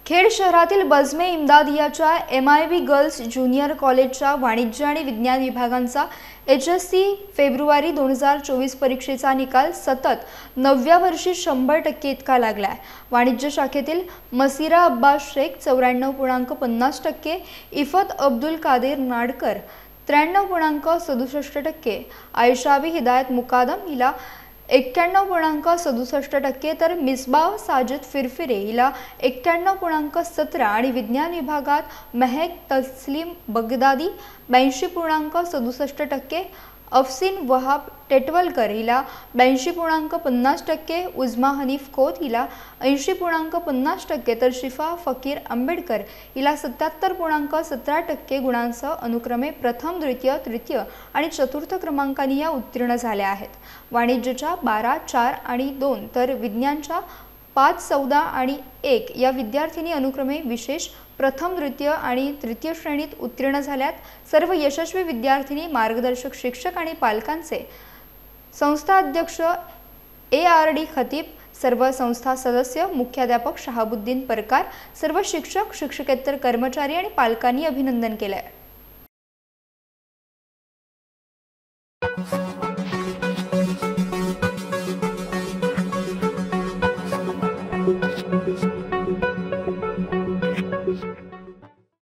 खेड शहरातील बजमे इम्दादियाच्या MIB girls junior कॉलेजच्या वाणिज्य आणि विज्ञान विभागांचा HSC फेब्रुवारी 2024 परीक्षेचा निकाल सतत 9व्या वर्षी 100% इतका लागलाय। वाणिज्य शाखेतील मसिरा अब्बास शेख 94.50%, इफत अब्दुल कादेर नाडकर 93.67%, आयशाबी हिदायत मुकादम हिला 91.67% तर मिसबाह साजिद फिरफिरे हिला 91.17 आणि विज्ञान विभागात महक तस्लीम बगदादी 82.67%, अफसिन वहाब टेटवलकर हिला 82.50%, उजमा हनीफ खोत हिला 80.50% तर शिफा फकीर आंबेडकर हिला 77.17% गुणांसह अनुक्रमे प्रथम, द्वितीय, तृतीय आणि चतुर्थ क्रमांकांनी या उत्तीर्ण झाल्या आहेत। वाणिज्यच्या 12, 4 आणि 2 तर विज्ञानच्या 5, 14 आणि 1 या विद्यार्थिनी अनुक्रमे विशेष प्रथम, द्वितीय आणि तृतीय श्रेणीत उत्तीर्ण झाल्यात। सर्व यशस्वी विद्यार्थिनी, मार्गदर्शक शिक्षक आणि पालकांचे संस्था अध्यक्ष ARD खतीब, सर्व संस्था सदस्य, मुख्याध्यापक शहाबुद्दीन परकार, सर्व शिक्षक, शिक्षकेतर कर्मचारी आणि पालकांनी अभिनंदन केले।